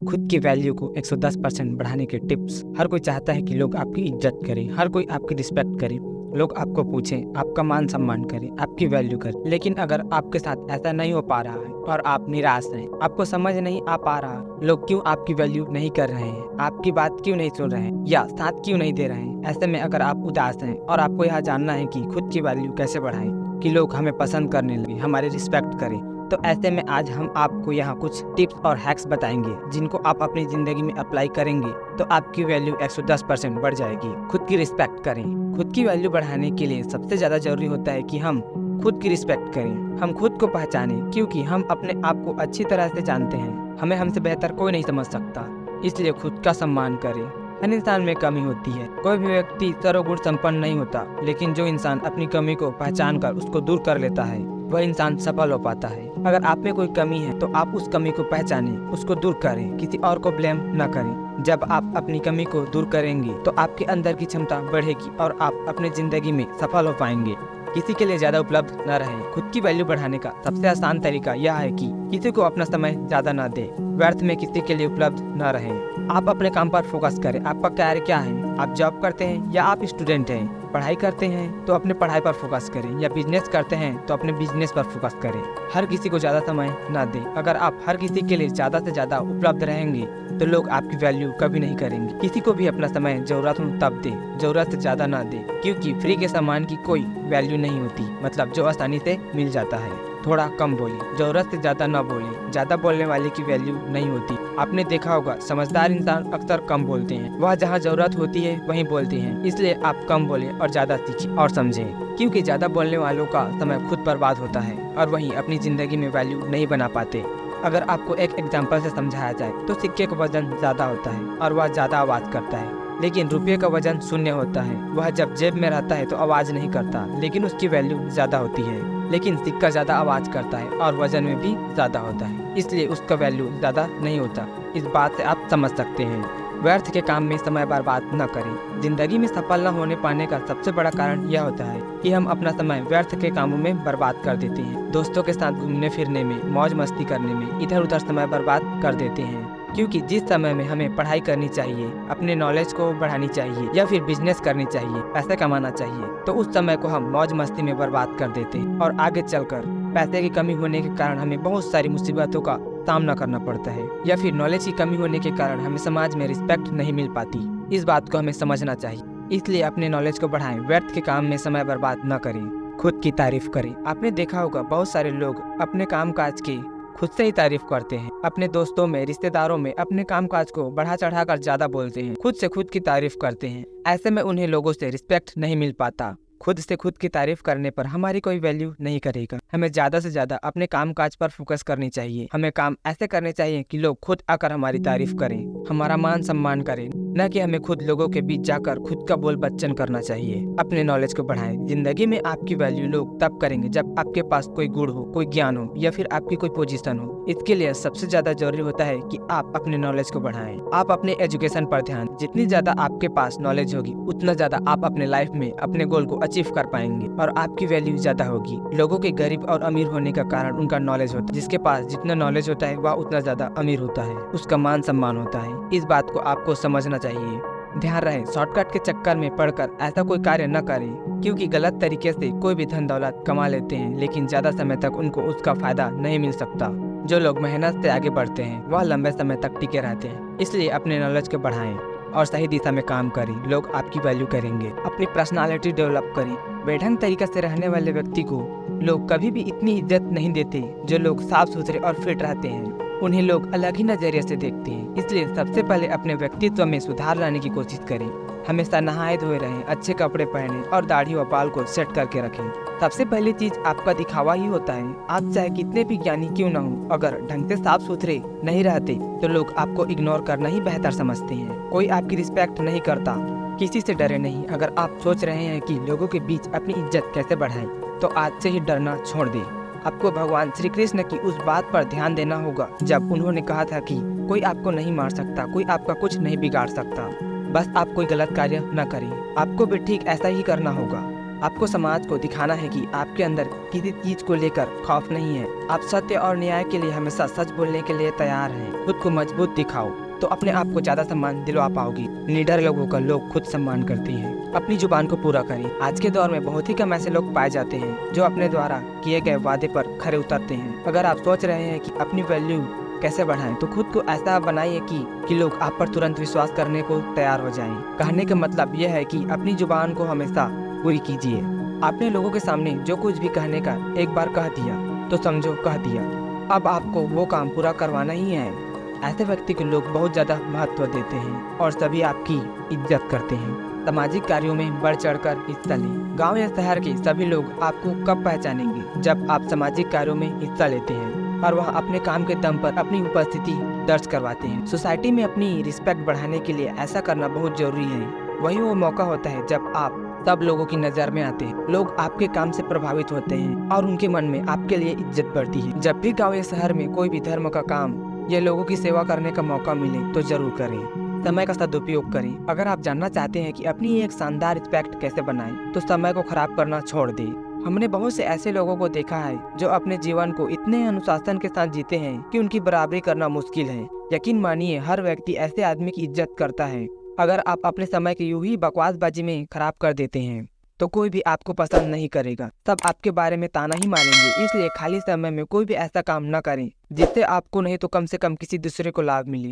खुद की वैल्यू को 110% बढ़ाने के टिप्स। हर कोई चाहता है कि लोग आपकी इज्जत करें, हर कोई आपकी रिस्पेक्ट करे, लोग आपको पूछें, आपका मान सम्मान करें, आपकी वैल्यू करें। लेकिन अगर आपके साथ ऐसा नहीं हो पा रहा है और आप निराश हैं, आपको समझ नहीं आ पा रहा लोग क्यों आपकी वैल्यू नहीं कर रहे हैं, आपकी बात क्यों नहीं सुन रहे हैं या साथ क्यों नहीं दे रहे हैं, ऐसे में अगर आप उदास हैं और आपको यह जानना है कि खुद की वैल्यू कैसे बढ़ाएं कि लोग हमें पसंद करने लगे, हमारी रिस्पेक्ट करें, तो ऐसे में आज हम आपको यहाँ कुछ टिप्स और हैक्स बताएंगे जिनको आप अपनी जिंदगी में अप्लाई करेंगे तो आपकी वैल्यू 110% बढ़ जाएगी। खुद की रिस्पेक्ट करें। खुद की वैल्यू बढ़ाने के लिए सबसे ज्यादा जरूरी होता है कि हम खुद की रिस्पेक्ट करें, हम खुद को पहचानें, क्योंकि हम अपने आप को अच्छी तरह से जानते हैं। हमें हमसे बेहतर कोई नहीं समझ सकता, इसलिए खुद का सम्मान करें। हर इंसान में कमी होती है, कोई भी व्यक्ति सर्वगुण संपन्न नहीं होता, लेकिन जो इंसान अपनी कमी को पहचान कर उसको दूर कर लेता है वह इंसान सफल हो पाता है। अगर आप में कोई कमी है तो आप उस कमी को पहचानें, उसको दूर करें, किसी और को ब्लेम न करें। जब आप अपनी कमी को दूर करेंगे तो आपके अंदर की क्षमता बढ़ेगी और आप अपनी जिंदगी में सफल हो पाएंगे। किसी के लिए ज्यादा उपलब्ध न रहें। खुद की वैल्यू बढ़ाने का सबसे आसान तरीका यह है कि किसी को अपना समय ज्यादा न दें, व्यर्थ में किसी के लिए उपलब्ध न रहें। आप अपने काम पर फोकस करें। आपका कार्य क्या है? आप जॉब करते हैं या आप स्टूडेंट हैं? पढ़ाई करते हैं तो अपने पढ़ाई पर फोकस करें, या बिजनेस करते हैं तो अपने बिजनेस पर फोकस करें। हर किसी को ज्यादा समय न दें। अगर आप हर किसी के लिए ज्यादा से ज्यादा उपलब्ध रहेंगे तो लोग आपकी वैल्यू कभी नहीं करेंगे। किसी को भी अपना समय जरूरत हो तब दे, जरूरत से ज्यादा ना दे, क्योंकि फ्री के सामान की कोई वैल्यू नहीं होती, मतलब जो आसानी से मिल जाता है। थोड़ा कम बोलिए, जरूरत से ज्यादा ना बोलिए। ज्यादा बोलने वाले की वैल्यू नहीं होती। आपने देखा होगा समझदार इंसान अक्सर कम बोलते हैं, वह जहाँ जरूरत होती है वहीं बोलते हैं। इसलिए आप कम बोलें और ज्यादा सीखें और समझें, क्योंकि ज्यादा बोलने वालों का समय खुद बर्बाद होता है और वहीं अपनी जिंदगी में वैल्यू नहीं बना पाते। अगर आपको एक एग्जाम्पल से समझाया जाए तो सिक्के का वजन ज्यादा होता है और वह ज्यादा आवाज करता है, लेकिन रुपये का वजन शून्य होता है। वह जब जेब में रहता है तो आवाज नहीं करता, लेकिन उसकी वैल्यू ज्यादा होती है। लेकिन सिक्का ज्यादा आवाज करता है और वजन में भी ज्यादा होता है, इसलिए उसका वैल्यू ज्यादा नहीं होता। इस बात से आप समझ सकते हैं। व्यर्थ के काम में समय बर्बाद न करें। जिंदगी में सफल न होने पाने का सबसे बड़ा कारण यह होता है कि हम अपना समय व्यर्थ के कामों में बर्बाद कर देते हैं। दोस्तों के साथ घूमने फिरने में, मौज मस्ती करने में इधर उधर समय बर्बाद कर देते हैं, क्योंकि जिस समय में हमें पढ़ाई करनी चाहिए, अपने नॉलेज को बढ़ानी चाहिए या फिर बिजनेस करनी चाहिए, पैसे कमाना चाहिए, तो उस समय को हम मौज मस्ती में बर्बाद कर देते हैं और आगे चलकर पैसे की कमी होने के कारण हमें बहुत सारी मुसीबतों का सामना करना पड़ता है, या फिर नॉलेज की कमी होने के कारण हमें समाज में रिस्पेक्ट नहीं मिल पाती। इस बात को हमें समझना चाहिए, इसलिए अपने नॉलेज को बढ़ाएं, व्यर्थ के काम में समय बर्बाद न करें। खुद की तारीफ करें। आपने देखा होगा बहुत सारे लोग अपने काम काज की खुद से ही तारीफ करते हैं। अपने दोस्तों में, रिश्तेदारों में अपने कामकाज को बढ़ा चढ़ा कर ज्यादा बोलते हैं, खुद से खुद की तारीफ करते हैं। ऐसे में उन्हें लोगों से रिस्पेक्ट नहीं मिल पाता। खुद से खुद की तारीफ करने पर हमारी कोई वैल्यू नहीं करेगा। हमें ज्यादा से ज्यादा अपने काम काज पर फोकस करनी चाहिए। हमें काम ऐसे करने चाहिए कि लोग खुद आकर हमारी तारीफ करें, हमारा मान सम्मान करें, न कि हमें खुद लोगों के बीच जाकर खुद का बोल बच्चन करना चाहिए। अपने नॉलेज को बढ़ाएं। जिंदगी में आपकी वैल्यू लोग तब करेंगे जब आपके पास कोई गुण हो, कोई ज्ञान हो या फिर आपकी कोई पोजीशन हो। इसके लिए सबसे ज्यादा जरूरी होता है कि आप अपने नॉलेज को बढ़ाएं। आप अपने एजुकेशन पर ध्यान। जितनी ज्यादा आपके पास नॉलेज होगी उतना ज्यादा आप अपने लाइफ में अपने गोल को अचीव कर पाएंगे और आपकी वैल्यू ज्यादा होगी। लोगों के गरीब और अमीर होने का कारण उनका नॉलेज होता है। जिसके पास जितना नॉलेज होता है वह उतना ज्यादा अमीर होता है, उसका मान सम्मान होता है। इस बात को आपको समझना चाहिए। ध्यान रहे, शॉर्टकट के चक्कर में पड़कर ऐसा कोई कार्य न करें, क्योंकि गलत तरीके से कोई भी धन दौलत कमा लेते हैं लेकिन ज्यादा समय तक उनको उसका फायदा नहीं मिल सकता। जो लोग मेहनत से आगे बढ़ते हैं वह लंबे समय तक टिके रहते हैं। इसलिए अपने नॉलेज को बढ़ाएं और सही दिशा में काम करें, लोग आपकी वैल्यू करेंगे। अपनी पर्सनालिटी डेवलप करें। बेढंग तरीके से रहने वाले व्यक्ति को लोग कभी भी इतनी इज्जत नहीं देते। जो लोग साफ सुथरे और फिट रहते हैं उन्हें लोग अलग ही नजरिए से देखते हैं। इसलिए सबसे पहले अपने व्यक्तित्व में सुधार लाने की कोशिश करें। हमेशा नहाए धोए रहें, अच्छे कपड़े पहनें और दाढ़ी व बाल को सेट करके रखें। सबसे पहली चीज आपका दिखावा ही होता है। आप चाहे कितने भी ज्ञानी क्यों न हो, अगर ढंग से साफ सुथरे नहीं रहते तो लोग आपको इग्नोर करना ही बेहतर समझते हैं। कोई आपकी रिस्पेक्ट नहीं करता। किसी से डरे नहीं। अगर आप सोच रहे हैं कि लोगों के बीच अपनी इज्जत कैसे बढ़ाएं, तो आज से ही डरना छोड़ दें। आपको भगवान श्री कृष्ण की उस बात पर ध्यान देना होगा जब उन्होंने कहा था कि कोई आपको नहीं मार सकता, कोई आपका कुछ नहीं बिगाड़ सकता। बस आप कोई गलत कार्य न करें। आपको भी ठीक ऐसा ही करना होगा। आपको समाज को दिखाना है कि आपके अंदर किसी चीज को लेकर खौफ नहीं है। आप सत्य और न्याय के लिए हमेशा सच बोलने के लिए तैयार हैं। खुद को मजबूत दिखाओ तो अपने आप को ज्यादा सम्मान दिलवा पाओगी। निडर लोगों का लोग खुद सम्मान करते हैं। अपनी जुबान को पूरा करें। आज के दौर में बहुत ही कम ऐसे लोग पाए जाते हैं जो अपने द्वारा किए गए वादे पर खरे उतरते हैं। अगर आप सोच रहे हैं कि अपनी वैल्यू कैसे बढ़ाएं, तो खुद को ऐसा बनाइए कि लोग आप पर तुरंत विश्वास करने को तैयार हो जाएं। कहने का मतलब यह है कि अपनी जुबान को हमेशा पूरी कीजिए। आपने लोगों के सामने जो कुछ भी कहने का एक बार कह दिया तो समझो कह दिया। अब आपको वो काम पूरा करवाना ही है। ऐसे व्यक्ति को लोग बहुत ज्यादा महत्व देते हैं और सभी आपकी इज्जत करते हैं। सामाजिक कार्यों में बढ़ चढ़कर हिस्सा लें। गांव या शहर के सभी लोग आपको कब पहचानेंगे? जब आप सामाजिक कार्यों में हिस्सा लेते हैं और वहां अपने काम के दम पर अपनी उपस्थिति दर्ज करवाते हैं। सोसाइटी में अपनी रिस्पेक्ट बढ़ाने के लिए ऐसा करना बहुत जरूरी है। वही वो मौका होता है जब आप सब लोगों की नजर में आते हैं। लोग आपके काम से प्रभावित होते हैं और उनके मन में आपके लिए इज्जत बढ़ती है। जब भी गाँव या शहर में कोई भी धर्म का काम या लोगों की सेवा करने का मौका मिले तो जरूर करें। समय का सदुपयोग करें। अगर आप जानना चाहते हैं कि अपनी एक शानदार रिस्पेक्ट कैसे बनाएं, तो समय को खराब करना छोड़ दें। हमने बहुत से ऐसे लोगों को देखा है जो अपने जीवन को इतने अनुशासन के साथ जीते हैं कि उनकी बराबरी करना मुश्किल है। यकीन मानिए, हर व्यक्ति ऐसे आदमी की इज्जत करता है। अगर आप अपने समय की यूं ही बकवासबाजी में खराब कर देते हैं तो कोई भी आपको पसंद नहीं करेगा। सब आपके बारे में ताना ही मारेंगे। इसलिए खाली समय में कोई भी ऐसा काम न करें जिससे आपको नहीं तो कम से कम किसी दूसरे को लाभ मिले।